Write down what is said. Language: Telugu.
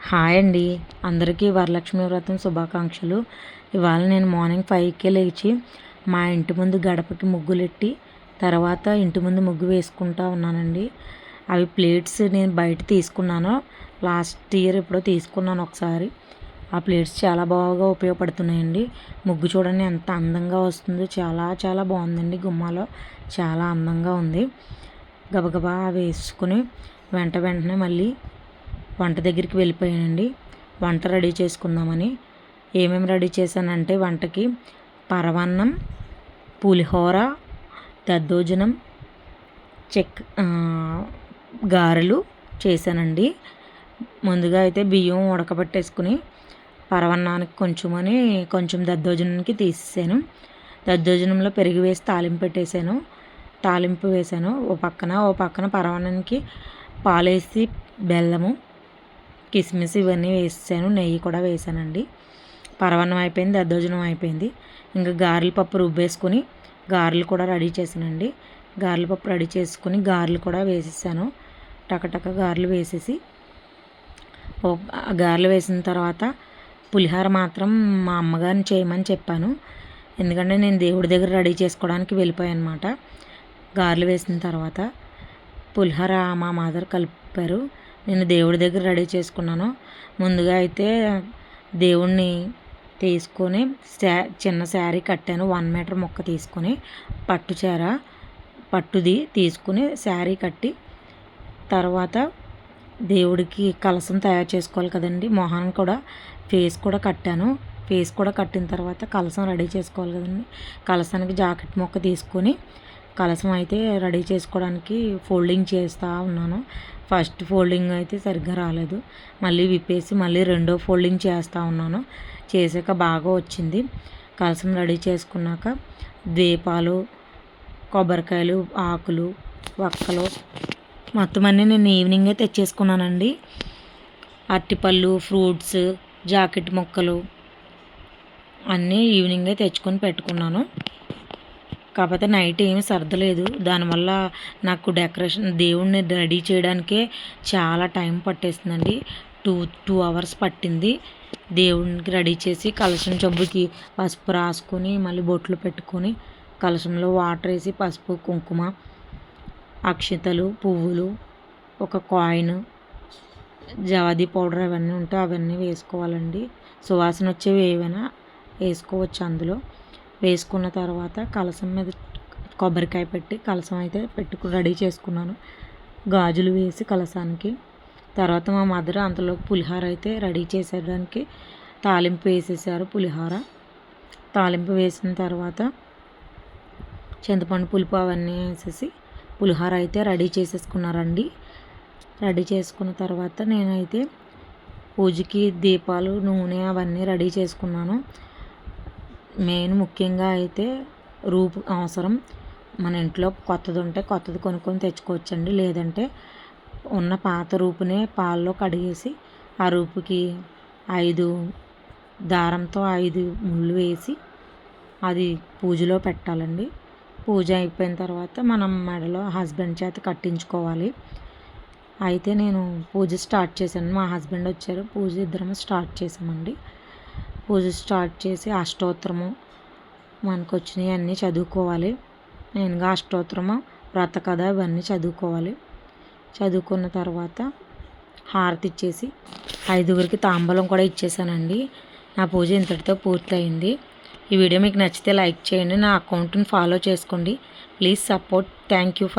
హాయ్ అండి, అందరికీ వరలక్ష్మి వ్రతం శుభాకాంక్షలు. ఇవాళ నేను మార్నింగ్ 5కే లేచి మా ఇంటి ముందు గడపకి ముగ్గులెట్టి తర్వాత ఇంటి ముందు ముగ్గు వేసుకుంటా ఉన్నానండి. అవి ప్లేట్స్ నేను బయట తీసుకున్నాను, లాస్ట్ ఇయర్ ఎప్పుడో తీసుకున్నాను ఒకసారి. ఆ ప్లేట్స్ చాలా బాగా ఉపయోగపడుతున్నాయండి. ముగ్గు చూడండి ఎంత అందంగా వస్తుందో, చాలా చాలా బాగుందండి. గుమ్మాలో చాలా అందంగా ఉంది. గబగబా వేసుకుని వెంటనే మళ్ళీ వంట దగ్గరికి వెళ్ళిపోయానండి. వంట రెడీ చేసుకుందామని. ఏమేమి రెడీ చేశానంటే వంటకి పరమాన్నం, పులిహోర, దద్దోజనం, గారెలు చేశానండి. ముందుగా అయితే బియ్యం ఉడకబెట్టేసుకుని పరమాన్నానికి కొంచెం దద్దోజనానికి తీసేసాను. దద్దోజనంలో పెరుగు వేసి తాలింపు వేసాను. ఓ పక్కన పరమాన్నానికి పాలేసి బెల్లము, కిస్మిస్ ఇవన్నీ వేసాను. నెయ్యి కూడా వేసానండి. పరమాన్నం అయిపోయింది, దద్దోజనం అయిపోయింది. ఇంకా గారెల పప్పు రుబ్బేసుకొని గారెలు కూడా రెడీ చేశానండి. గారెల పప్పు రెడీ చేసుకుని గారెలు కూడా వేసేసాను. టకటక గారెలు వేసేసి గారెలు వేసిన తర్వాత పులిహోర మాత్రం మా అమ్మగారిని చేయమని చెప్పాను. ఎందుకంటే నేను దేవుడి దగ్గర రెడీ చేసుకోవడానికి వెళ్ళిపోయాను అనమాట. గారెలు వేసిన తర్వాత పులిహోర మా మదర్ కలిపారు. నేను దేవుడి దగ్గర రెడీ చేసుకున్నాను. ముందుగా అయితే దేవుణ్ణి తీసుకొని చిన్న శారీ కట్టాను. 1 మీటర్ ముక్క తీసుకొని పట్టుది తీసుకుని శారీ కట్టి తర్వాత దేవుడికి కలశం తయారు చేసుకోవాలి కదండి. మొహాన్ని కూడా ఫేస్ కూడా కట్టాను. ఫేస్ కూడా కట్టిన తర్వాత కలశం రెడీ చేసుకోవాలి కదండి. కలశానికి జాకెట్ ముక్క తీసుకొని కలశం అయితే రెడీ చేసుకోవడానికి ఫోల్డింగ్ చేస్తూ ఉన్నాను. ఫస్ట్ ఫోల్డింగ్ అయితే సరిగ్గా రాలేదు. మళ్ళీ విప్పేసి మళ్ళీ రెండో ఫోల్డింగ్ చేస్తూ ఉన్నాను. చేసాక బాగా వచ్చింది. కలశం రెడీ చేసుకున్నాక దీపాలు, కొబ్బరికాయలు, ఆకులు, వక్కలు మొత్తం అన్నీ నేను ఈవినింగే తెచ్చేసుకున్నానండి. అరటిపళ్ళు, ఫ్రూట్స్, జాకెట్ ముక్కలు అన్నీ ఈవినింగే తెచ్చుకొని పెట్టుకున్నాను. కాకపోతే నైట్ ఏమీ సర్దలేదు. దానివల్ల నాకు దేవుణ్ణి రెడీ చేయడానికే చాలా టైం పట్టేస్తుందండి. 2 అవర్స్ పట్టింది. దేవునికి రెడీ చేసి కలశం చెంబుకి పసుపు రాసుకొని మళ్ళీ బొట్లు పెట్టుకొని కలశంలో వాటర్ వేసి పసుపు, కుంకుమ, అక్షితలు, పువ్వులు, ఒక కాయిన్, జవాది పౌడర్ అవన్నీ ఉంటే అవన్నీ వేసుకోవాలండి. సువాసన వచ్చేవి ఏవైనా వేసుకోవచ్చు అందులో. వేసుకున్న తర్వాత కలశం మీద కొబ్బరికాయ పెట్టి కలశం అయితే రెడీ చేసుకున్నాను. గాజులు వేసి కలశానికి. తర్వాత మా మదర్ అంతలోకి పులిహోర అయితే రెడీ చేసేయడానికి తాలింపు వేసేసారు. తాలింపు వేసిన తర్వాత చింతపండు పులుపు అవన్నీ వేసేసి పులిహోర అయితే రెడీ చేసేసుకున్నారండి. రెడీ చేసుకున్న తర్వాత నేనైతే పూజకి దీపాలు, నూనె అవన్నీ రెడీ చేసుకున్నాను. మెయిన్ ముఖ్యంగా అయితే రూపు అవసరం. మన ఇంట్లో కొత్తది ఉంటే కొత్తది కొనుక్కొని తెచ్చుకోవచ్చండి. లేదంటే ఉన్న పాత రూపునే పాలలో కడిగేసి ఆ రూపుకి 5 దారంతో 5 ముళ్ళు వేసి అది పూజలో పెట్టాలండి. పూజ అయిపోయిన తర్వాత మనం మెడలో హస్బెండ్ చేత కట్టించుకోవాలి. అయితే నేను పూజ స్టార్ట్ చేశాను. మా హస్బెండ్ వచ్చారు. పూజ ఇద్దరము స్టార్ట్ చేసామండి. పూజ స్టార్ట్ చేసి అష్టోత్తరము మనకు వచ్చినవి అన్నీ చదువుకోవాలి. మెయిన్గా అష్టోత్తరము, వ్రతకథ ఇవన్నీ చదువుకోవాలి. చదువుకున్న తర్వాత హారతి ఇచ్చేసి 5గురికి తాంబూలం కూడా ఇచ్చేసానండి. నా పూజ ఇంతటితో పూర్తయింది. ఈ వీడియో మీకు నచ్చితే లైక్ చేయండి. నా అకౌంట్ని ఫాలో చేసుకోండి. Please support. Thank you for